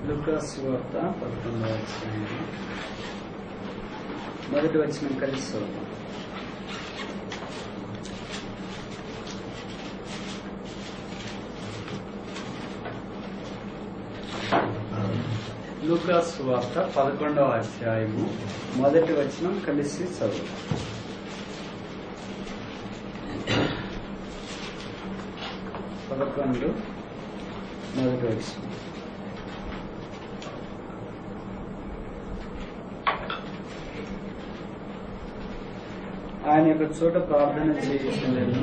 లూకాసు సువార్త 11వ అధ్యాయం మొదటి వచనం కలిసి చదువుతాం. లూకాసు సువార్త 11వ అధ్యాయము మొదటి వచనం కలిసి చదువుతాం. మొదటి వచనం. ఆయన యొక్క చోట ప్రార్థన చేయించలేదు.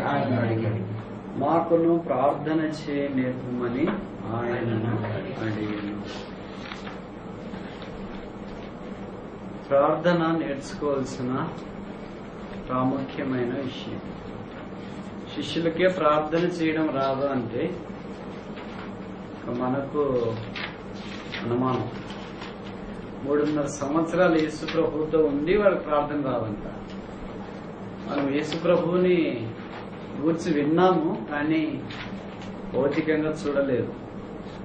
ఆయన అడిగాడు. మాకును ప్రార్థన చేయ నేర్పమని ఆయనను అడిగాను. ప్రార్థన నేర్చుకోవాల్సిన ప్రాముఖ్యమైన విషయం. శిష్యులకే ప్రార్థన చేయడం రాదు అంటే మనకు అనుమానం. 3.5 సంవత్సరాలు యేసు ప్రభువుతో ఉండి వాళ్ళకి ప్రార్థన రాదంట. మనం యేసు ప్రభువుని గూర్చి విన్నాము, కానీ భౌతికంగా చూడలేదు.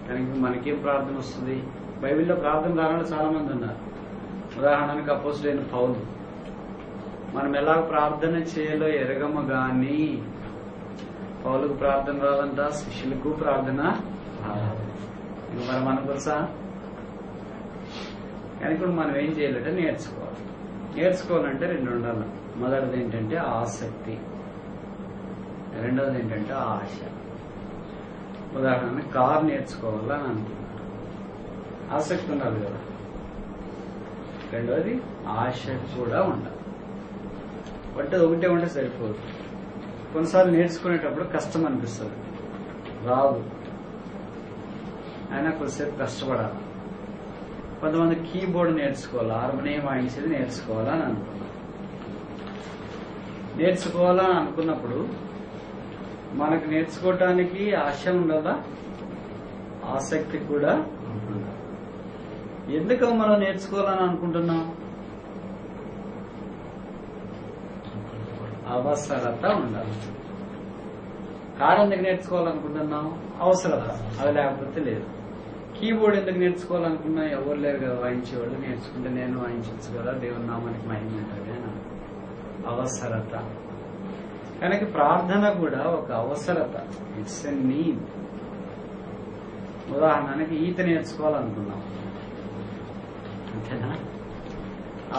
కానీ మనకేం ప్రార్థన వస్తుంది? బైబిల్లో ప్రార్థన రాని చాలా మంది ఉన్నారు. ఉదాహరణకు అపోస్తులైన పౌలు. మనం ఎలా ప్రార్థన చేయాలో ఎరగము గాని పౌలుకు ప్రార్థన రాదంట, శిష్యులకు ప్రార్థన రాదు. మరి మనకు తెలుసా? కానీ ఇప్పుడు మనం ఏం చేయాలంటే నేర్చుకోవాలంటే 2 ఉండాలి. మొదటిది ఏంటంటే ఆసక్తి, రెండవది ఏంటంటే ఆశ. ఉదాహరణ కారు నేర్చుకోవాలని అనుకుంటున్నారు, ఆసక్తి ఉండాలి కదా. రెండవది ఆశ కూడా ఉండాలి. ఒకటే ఉంటే సరిపోదు. కొన్నిసార్లు నేర్చుకునేటప్పుడు కష్టం అనిపిస్తుంది, రాదు, అయినా కొద్దిసేపు కష్టపడాలి. కొంతమంది కీబోర్డ్ నేర్చుకోవాలి, హార్మోనియం వాయించేది నేర్చుకోవాలని అనుకున్నారు. నేర్చుకోవాలని అనుకున్నప్పుడు మనకు నేర్చుకోవటానికి ఆశ ఉండాలా, ఆసక్తి కూడా ఉండాలి. ఎందుకు మనం నేర్చుకోవాలని అనుకుంటున్నాం? అవసరత ఉండాలి. కారు ఎందుకు నేర్చుకోవాలనుకుంటున్నాం? అవసరత, అది లేకపోతే లేదు. కీబోర్డ్ ఎందుకు నేర్చుకోవాలనుకున్నా? ఎవరు లేరు కదా వాయించేవాళ్ళు, నేర్చుకుంటే నేను వాయించవచ్చు కదా, దేవుని నామానికి మహిమ ఉంటుంది అని అవసరత. కనుక ప్రార్థన కూడా ఒక అవసరత, ఇట్స్ ఎ నీడ్. ఉదాహరణకి ఈత నేర్చుకోవాలనుకున్నాం, అంతేనా?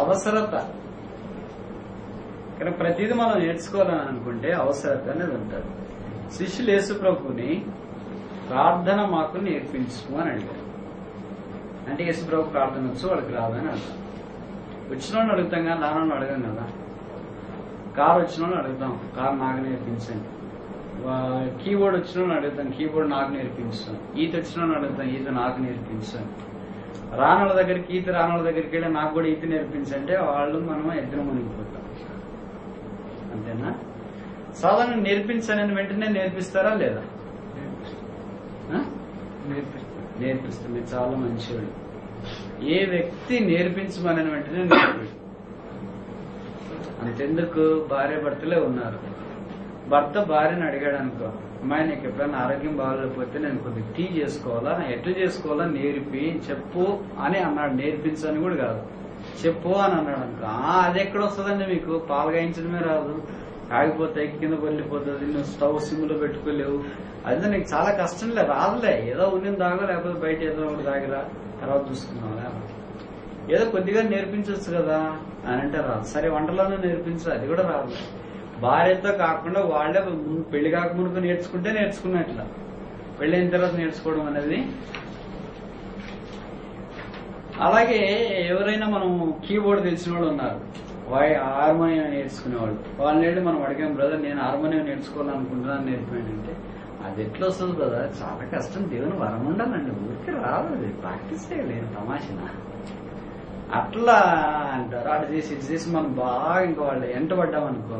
అవసరత. కానీ ప్రతిదీ మనం నేర్చుకోవాలని అనుకుంటే అవసరత అనేది ఉంటుంది. శిష్యులు యేసు ప్రభువుని ప్రార్థన మాకు నేర్పించు అని అడిగారు. అంటే యేసు ప్రభు ప్రార్థన వచ్చు, వాడికి రాదని అర్థం. వచ్చిన వాళ్ళని అడుగుతాం కానీ రానోళ్ళని అడగాం కదా. కారు వచ్చిన వాళ్ళని అడుగుతాం, కారు నాకు నేర్పించండి. కీబోర్డ్ వచ్చిన వాళ్ళని అడుగుతాం, కీబోర్డ్ నాకు నేర్పించాను. ఈత వచ్చిన వాళ్ళని అడుగుతాం, ఈత నాకు నేర్పించాను. రానోళ్ళ దగ్గరికి వెళ్ళి నాకు కూడా ఈత నేర్పించంటే వాళ్ళు మనం ఇద్దరు మునిగిపోతాం, అంతేనా? సాధారణ నేర్పించని వెంటనే నేర్పిస్తారా లేదా? నేర్పిస్తుంది. చాలా మంచివాడు. ఏ వ్యక్తి నేర్పించమని వెంటనే నేర్పిస్తాడు. అంతెందుకు, భార్య భర్తలే ఉన్నారు. భర్త భార్యను అడిగాడు అనుకో, అమ్మాయి నీకు ఎప్పుడైనా ఆరోగ్యం బాగోలేకపోతే నేను కొద్దిగా టీ చేసుకోవాలా, ఎట్లా చేసుకోవాలా నేర్పి చెప్పు అని అన్నాడు. నేర్పించని కూడా కాదు, చెప్పు అని అన్నాడు అనుకో. అది ఎక్కడ వస్తుందండి మీకు? పాలు గాయించడమే రాదు, ఆగిపోతాయి, కింద వెళ్ళిపోతుంది, నువ్వు స్టవ్ సిమ్లో పెట్టుకోలేవు. అదే నీకు చాలా కష్టంలే, రాదులే. ఏదో ఉన్నింది తాగో, లేకపోతే బయట ఏదో ఒకటి తాగిరా, తర్వాత చూసుకున్నావులే. ఏదో కొద్దిగా నేర్పించవచ్చు కదా అని అంటే రాదు. సరే వంటలోనే నేర్పించు, అది కూడా రాదు. భార్యతో కాకుండా వాళ్లే పెళ్లి కాకముందు నేర్చుకుంటే నేర్చుకున్నట్ల, పెళ్ళైన తర్వాత నేర్చుకోవడం అనేది. అలాగే ఎవరైనా మనం కీబోర్డ్ తెలిసిన వాళ్ళు ఉన్నారు, హార్మోనియం నేర్చుకునేవాళ్ళు. వాళ్ళని వెళ్ళి మనం అడిగాం, బ్రదర్ నేను హార్మోనియం నేర్చుకోవాలనుకుంటున్నాను, నేర్పండి అంటే అది ఎట్లా వస్తుంది బ్రదర్? చాలా కష్టం, దేవుని వరం ఉండాలండి, ఊరికి రాదు, అది ప్రాక్టీస్ చేయలేదు, తమాషనా అట్లా అంటారు. అటు చేసి మనం బాగా ఇంకా వాళ్ళు ఎంటబడ్డామనుకో,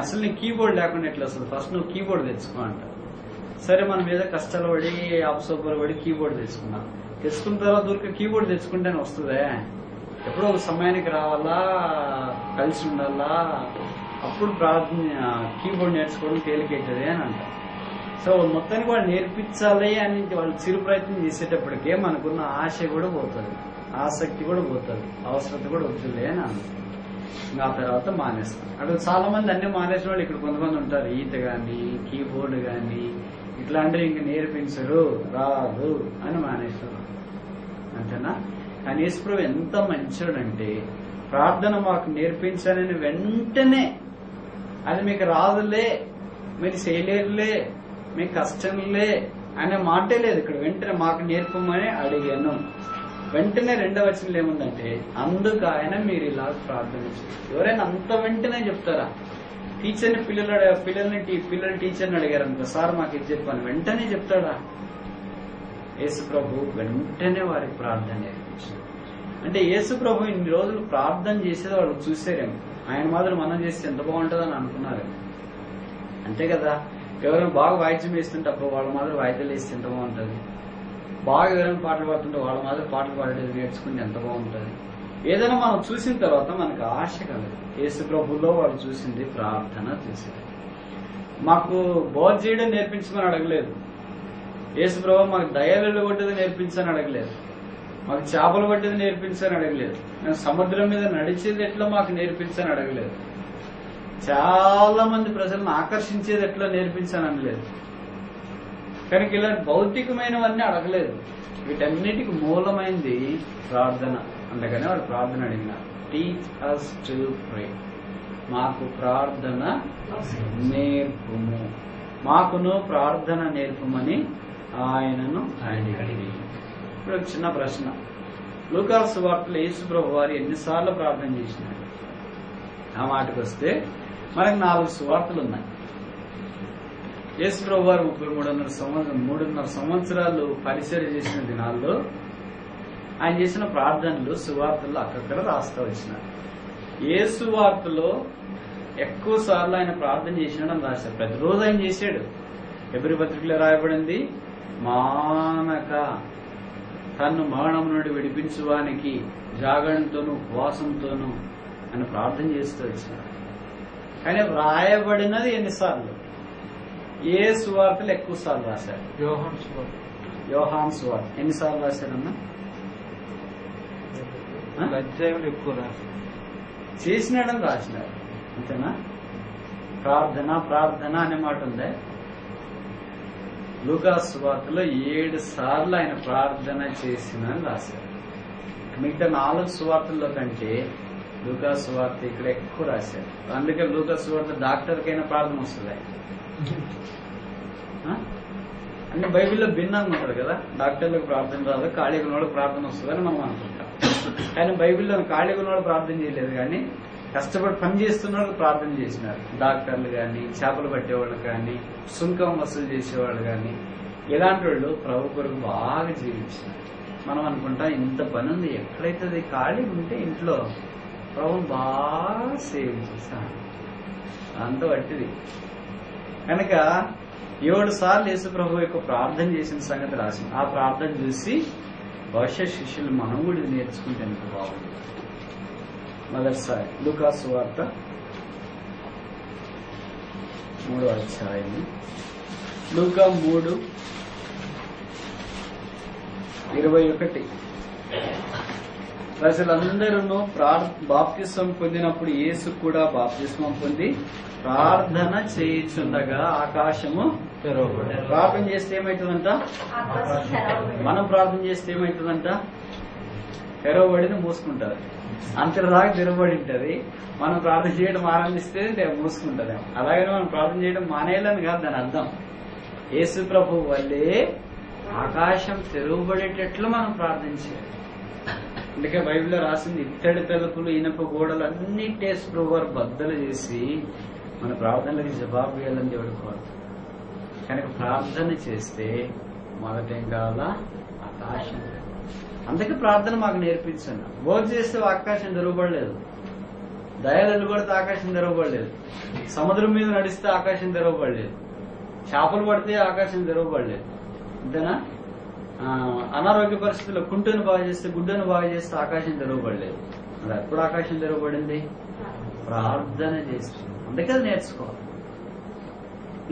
అసలు నీ కీబోర్డ్ లేకుండా ఎట్లా వస్తుంది, ఫస్ట్ నువ్వు కీబోర్డ్ తెచ్చుకో అంటారు. సరే మనం మీద కష్టాలు పడి అపసోపాలు పడి కీబోర్డ్ తెచ్చుకున్నాం. తెచ్చుకున్న తర్వాత ఊరికి కీబోర్డ్ తెచ్చుకుంటేనే వస్తుందే, ఎప్పుడో ఒక సమయానికి రావాలా, కలిసి ఉండాలా, అప్పుడు ప్రార్థన కీబోర్డ్ నేర్చుకోవడం తేలికైతుంది అని అంటారు. సో మొత్తానికి వాళ్ళు నేర్పించాలి అని వాళ్ళు చిరు ప్రయత్నం చేసేటప్పటికే మనకున్న ఆశ కూడా పోతుంది, ఆసక్తి కూడా పోతుంది, అవసరత కూడా వద్దులే అని అంటారు. ఇంకా ఆ తర్వాత మానేస్తాం. అక్కడ చాలా మంది అన్ని మానేసిన వాళ్ళు ఇక్కడ కొంతమంది ఉంటారు, ఈత గాని కీబోర్డ్ గాని ఇట్లాంటివి ఇంక నేర్పించరు, రాదు అని మానేస్తారు. అంతేనా? కానీ యేసుప్రభు ఎంత మంచోడంటే ప్రార్థన మాకు నేర్పించాలని వెంటనే, అది మీకు రాదులే, మీరు చేయలేరులే, మీకు కష్టంలే అనే మాటే లేదు ఇక్కడ. వెంటనే మాకు నేర్పమని అడిగాను. వెంటనే రెండవ వచనంలో ఏముందంటే, అందుకు ఆయన మీరు ఇలా ప్రార్థన చేయాలి. ఎవరైనా అంత వెంటనే చెప్తారా? టీచర్ని పిల్లలు టీచర్ని అడిగారు అనుకో, సార్ మాకు ఇది చెప్పాను, వెంటనే చెప్తాడా? యేసు ప్రభు వెంటనే వారికి ప్రార్థన నేర్పించారు. అంటే యేసు ప్రభు ఇన్ని రోజులు ప్రార్థన చేసేది వాళ్ళు చూసారేమో, ఆయన మాదిరి మనం చేస్తే ఎంత బాగుంటుందని అనుకున్నారేమో. అంతే కదా? ఎవరైనా బాగా వాయిద్యం వేస్తుంటే అప్పుడు వాళ్ళ మాదిరి వాయిద్యాలు వేస్తే ఎంత బాగుంటుంది, బాగా ఎవరైనా పాటలు పాడుతుంటే వాళ్ళ మాదిరి పాటలు పాడేది నేర్చుకుంటే ఎంత బాగుంటుంది. ఏదైనా మనం చూసిన తర్వాత మనకు ఆశ కలదు. యేసు ప్రభులో వాళ్ళు చూసింది ప్రార్థన చేసేది. మాకు బోధ చేయడం నేర్పించమని అడగలేదు యేసు ప్రభు, మాకు దయాలు కొట్టేది నేర్పించని అడగలేదు, మాకు చేపలు పట్టేది నేర్పించని అడగలేదు, మేము సముద్రం మీద నడిచేది ఎట్లా మాకు నేర్పించని అడగలేదు, చాలా మంది ప్రజలను ఆకర్షించేది ఎట్లా నేర్పించని అనలేదు. కనుక ఇలాంటి భౌతికమైనవన్నీ అడగలేదు. వీటన్నిటికి మూలమైంది ప్రార్థన. అందుకనే వాడు ప్రార్థన అడిగినారు, టీచ్ అస్ టు ప్రే, మాకు ప్రార్థన నేర్పుము, మాకును ప్రార్థన నేర్పుమని ఆయనను అడిగి. ఇప్పుడు ఒక చిన్న ప్రశ్న, లూకాసు సువార్తలో యేసు ప్రభు వారు ఎన్నిసార్లు ప్రార్థన చేసినారు? ఆ మాటకు వస్తే మనకు 4 సువార్తలు ఉన్నాయి. యేసు ప్రభు వారు 3.5 సంవత్సరాలు పరిచర్య చేసిన దినాల్లో ఆయన చేసిన ప్రార్థనలు సువార్తల్లో అక్కడక్కడ రాస్తూ వచ్చినారు. ఏ సువార్తలో ఎక్కువ సార్లు ఆయన ప్రార్థన చేసినాడని రాశారు. ప్రతిరోజు ఆయన చేశాడు. ఎబ్రీ పత్రికలో రాయబడింది, మానక తన్ను మరణం నుండి విడిపించువానికి జాగరణతోనూ ఉపవాసంతోనూ ఆయన ప్రార్థన చేస్తూ వచ్చినాడు. కానీ రాయబడినది ఎన్నిసార్లు? ఏ సువార్తలు ఎక్కువ సార్లు రాశారు? యోహాను సువార్త ఎన్నిసార్లు రాశారన్నా? ఎక్కువ రాశారు. చేసినాడని రాసినారు. అంతేనా? ప్రార్థన ప్రార్థన అనే మాట ఉందే. లూకాసు సువార్తలో 7 సార్లు ఆయన ప్రార్థన చేసినని రాశారు. మిగతా 4 సువార్తల్లో కంటే లూకాసు సువార్త ఇక్కడ ఎక్కువ రాశారు. అందుకే లూకాసు సువార్త డాక్టర్కైనా ప్రార్థన వస్తుంది. అంటే బైబిల్లో భిన్నంగా ఉంటుంది కదా, డాక్టర్లకు ప్రార్థన రాదు, ఖాళీగా ఉన్నవాళ్ళకి ప్రార్థన వస్తుందని మనం అనుకుంటాం. కానీ బైబిల్లో ఖాళీగా ఉన్నవాళ్ళు ప్రార్థన చేయలేదు, కానీ కష్టపడి పని చేస్తున్నవాళ్ళు ప్రార్థన చేసినారు. డాక్టర్లు కానీ, చేపలు పట్టేవాళ్ళు కానీ, సుంకం వసూలు చేసేవాళ్ళు కానీ, ఇలాంటి వాళ్ళు ప్రభు కొరకు బాగా జీవించినారు. మనం అనుకుంటాం ఇంత పని ఉంది, ఎక్కడైతే ఖాళీ ఉంటే ఇంట్లో ప్రభుని బాగా సేవించేసాను, అంత వట్టిది. కనుక 7 సార్లు యేసు ప్రభు యొక్క ప్రార్థన చేసిన సంగతి రాసింది. ఆ ప్రార్థన చూసి భవిష్యత్ శిష్యులు మనం కూడా నేర్చుకుంటే ఎంత బాగుంది. మొదటిసారి లూకాసు సువార్త 3వ అధ్యాయం, లూకా 3:21. ప్రజలందరూ బాప్తిస్మం పొందినప్పుడు యేసు కూడా బాప్తిస్మం పొంది ప్రార్థన చేయుచుండగా ఆకాశము తెరవబడి. ప్రార్థన చేస్తే ఏమవుతుందంట? మనం ప్రార్థన చేస్తే ఏమవుతుందంట? తెరవబడిని మూసుకుంటారు. అంతదాకా తెరవబడి ఉంటుంది. మనం ప్రార్థన చేయడం ఆరంభిస్తే మూసుకుంటది. అలాగనే మనం ప్రార్థన చేయడం మానేయాలని కాదు దాని అర్థం. యేసు ప్రభు వల్లే ఆకాశం తెరవబడేటట్లు మనం ప్రార్థన చేయాలి. అందుకే బైబిల్లో రాసింది, ఇత్తడి తలుపులు ఇనప గోడలు అన్ని యేసు ప్రభు వారు బద్దలు చేసి మన ప్రార్థనలకు జవాబు ఇవ్వాలని దేవుడు కోరుతాడు. కనుక ప్రార్థన చేస్తే మొదటేం కావాలా? ఆకాశం. అందుకే ప్రార్థన మాకు నేర్పించండి. బోధ చేస్తే ఆకాశం తెరవబడలేదు, దయాలు కొడితే ఆకాశం తెరవబడలేదు, సముద్రం మీద నడిస్తే ఆకాశం తెరవబడలేదు, చేపలు పడితే ఆకాశం తెరవబడలేదు. అంతేనా? అనారోగ్య పరిస్థితుల్లో కుంటును బాగా చేస్తే, గుడ్డను బాగా చేస్తే ఆకాశం తెరవబడలేదు. అది ఎప్పుడు ఆకాశం తెరవబడింది? ప్రార్థన చేసి. అందుకే అది నేర్చుకోవాలి.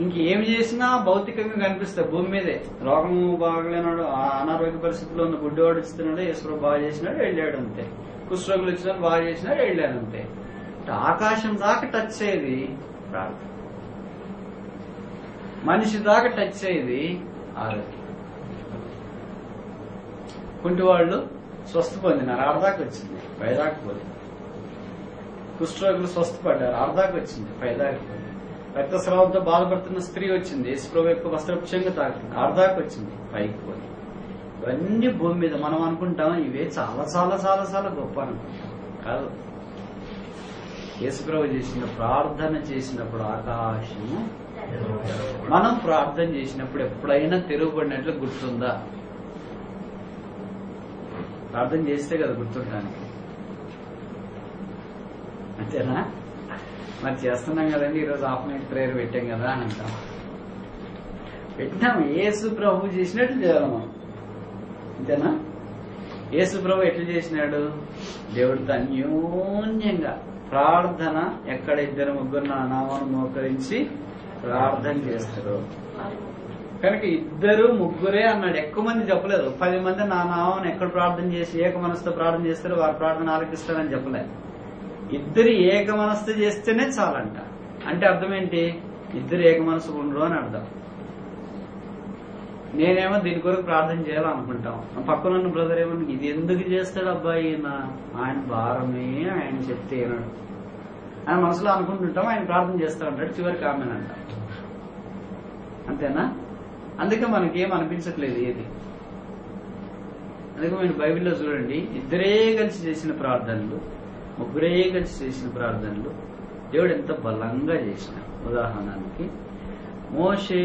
ఇంకేం చేసినా భౌతికంగా కనిపిస్తాయి భూమి మీదే. రోగము బాగలేనాడు, అనారోగ్య పరిస్థితుల్లో ఉన్న గుడ్డివాడు ఇస్తున్నాడు, ఈశ్వరు బాగా చేసినాడు, వెళ్ళాడు అంతే. కుష్ఠరోగులు ఇచ్చినాడు, బాగా చేసినాడు, వెళ్ళాడు అంతే. ఆకాశం దాకా టచ్ అయ్యేది ప్రార్థన. మనిషి దాకా టచ్ అయ్యేది ఆరోగ్యం. కుంటి వాళ్ళు స్వస్థ పొందినారు, ఆడదాకా వచ్చింది, పైదాకా పోలేదు. కుష్ఠరోగులు స్వస్థపడ్డారు, ఆడదాకా వచ్చింది, పైదాకా పోలేదు. రక్తస్రావంతో బాధపడుతున్న స్త్రీ వచ్చింది, యేసుప్రభు యొక్క వస్త్రపుచ్చంగా తాకింది, ఆడదాకా వచ్చింది, పైకి పోలేదు. ఇవన్నీ భూమి మీద మనం అనుకుంటాం ఇవే చాలా చాలా చాలా చాలా గొప్ప అనుకుంటాం. కాదు. యేసుప్రభు చేసిన ప్రార్థన చేసినప్పుడు ఆకాశము, మనం ప్రార్థన చేసినప్పుడు ఎప్పుడైనా తెరుగుబడినట్లు గుర్తుందా? ప్రార్థన చేస్తే కదా గుర్తుంటానికి. అంతేనా? మరి చేస్తున్నాం కదండి, ఈరోజు హాఫ్ నైట్ ప్రేయర్ పెట్టాం కదా అని అంటాం. పెట్టినాం. యేసు ప్రభు చేసినట్లు చేయాలి మనం. అంతేనా? యేసు ప్రభు ఎట్లు చేసినాడు? దేవుడితో అన్యోన్యంగా ప్రార్థన. ఎక్కడ ఇద్దరు ముగ్గురు నా నామాన్ని మోకరించి ప్రార్థన చేస్తారు కనుక ఇద్దరు ముగ్గురే అన్నాడు. ఎక్కువ మంది చెప్పలేదు. 10 మంది నా నామాన్ని ఎక్కడ ప్రార్థన చేసి ఏక మనసుతో ప్రార్థన చేస్తారు, వారి ప్రార్థన ఆలకిస్తారని చెప్పలేదు. ఇద్దరు ఏక మనసుతో చేస్తేనే చాలంట. అంటే అర్థం ఏంటి? ఇద్దరు ఏక మనసు ఉండరు అని అర్థం. నేనేమో దీని కొరకు ప్రార్థన చేయాలనుకుంటాం, పక్కనున్న బ్రదర్ ఏమో ఇది ఎందుకు చేస్తాడు అబ్బాయి, ఆయన భారమే, ఆయన చెప్తే ఏనాడు ఆయన మనసులో అనుకుంటుంటాం, ఆయన ప్రార్థన చేస్తాడంటాడు, చివరికి ఆమెను అంట. అంతేనా? అందుకే మనకేం అనిపించట్లేదు ఏది. అందుకే మీరు బైబిల్లో చూడండి, ఇద్దరే కలిసి చేసిన ప్రార్థనలు, ముగ్గురే కలిసి చేసిన ప్రార్థనలు దేవుడు ఎంత బలంగా చేసిన. ఉదాహరణకి మోషే,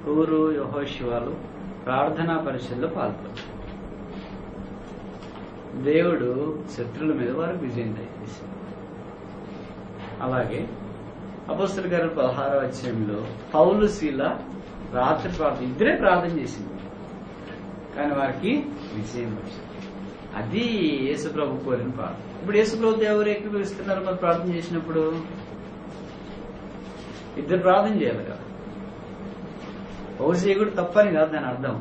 హూరు, యెహోషువలు ప్రార్థనా పరిషత్లో పాల్గొన్నారు. దేవుడు శత్రువుల మీద వారు విజయం దయచేశారు. అలాగే అపోస్తలుల కార్యాలు 16వ అధ్యాయంలో పౌలు, శీల రాత్రి ప్రార్థన, ఇద్దరే ప్రార్థన చేసింది, కానీ వారికి విజయం వచ్చింది. అది యేసుప్రభు కోరిన ప్రార్థన. ఇప్పుడు యేసుప్రభు ఎవరు ఏకీభవిస్తున్నారు మరి ప్రార్థన చేసినప్పుడు? ఇద్దరు ప్రార్థన చేయాలి కదా. ఒకరు చేయకూడదు తప్పని కాదు దాని అర్థం.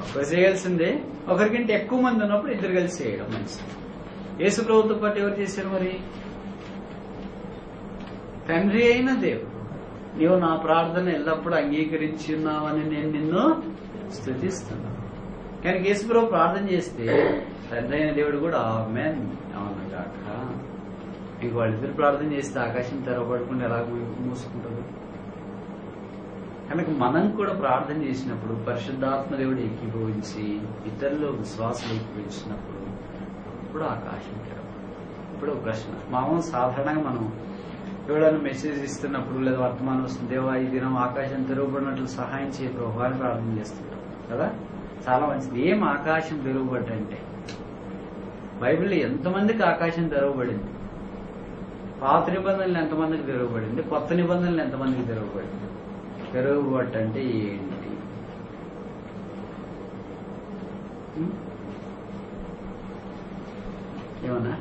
ఒకరు చేయాల్సిందే. ఒకరికంటే ఎక్కువ మంది ఉన్నప్పుడు ఇద్దరు కలిసి చేయడం మంచిది. యేసుప్రభుతో పాటు ఎవరు చేశారు మరి? తండ్రి అయిన దేవుడు, నీవు నా ప్రార్థన ఎల్లప్పుడూ అంగీకరించి ఉన్నావని నేను నిన్ను స్తుతిస్తున్నాను. కానీ యేసుప్రభు ప్రార్థన చేస్తే తండ్రి అయిన దేవుడు కూడా ఆమేన్ అవునగాక. ఇంక వాళ్ళిద్దరు ప్రార్థన చేస్తే ఆకాశం తెరవబడకుండా ఎలా మూసుకుంటుంది? కనుక మనం కూడా ప్రార్థన చేసినప్పుడు పరిశుద్ధాత్మ దేవుడు ఏకీభవించి ఇతరులు విశ్వాసాలు ఏకీభవించినప్పుడు ఇప్పుడు ఆకాశం తెరవబడుతుంది. ఇప్పుడు ప్రశ్న, మామూలు సాధారణంగా మనం ఎవరైనా మెసేజ్ ఇస్తున్నప్పుడు లేదా వర్తమానం వస్తుంది, దేవా ఈ దినం ఆకాశం తెరవబడినట్లు సహాయం చేయ ప్రభు అని ప్రార్థన చేస్తుంటాం కదా. చాలా మంచిది. ఏం ఆకాశం తెరవబడ్డంటే బైబిల్లో ఎంతమందికి ఆకాశం తెరవబడింది? పాత నిబంధనలు ఎంతమందికి తెరవబడింది? కొత్త నిబంధనలు ఎంతమందికి తెరవబడింది? తెరవబడ్డంటే ఏంటి? ఏమన్నా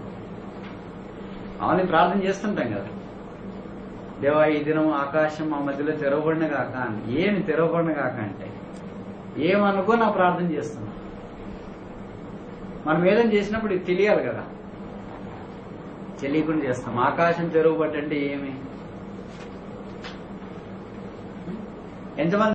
అవన్నీ ప్రార్థన చేస్తుంటాం కదా, దేవా ఈ దినం ఆకాశం మా మధ్యలో తెరవబడిన కాక అని. ఏమి తెరవబడిన కాక అంటే ఏమనుకో నా ప్రార్థన చేస్తున్నా. మనం ఏదైనా చేసినప్పుడు ఇది తెలియాలి కదా, తెలియకుండా చేస్తాం. ఆకాశం తెరవబడ్డంటే ఏమి? ఎంతమంది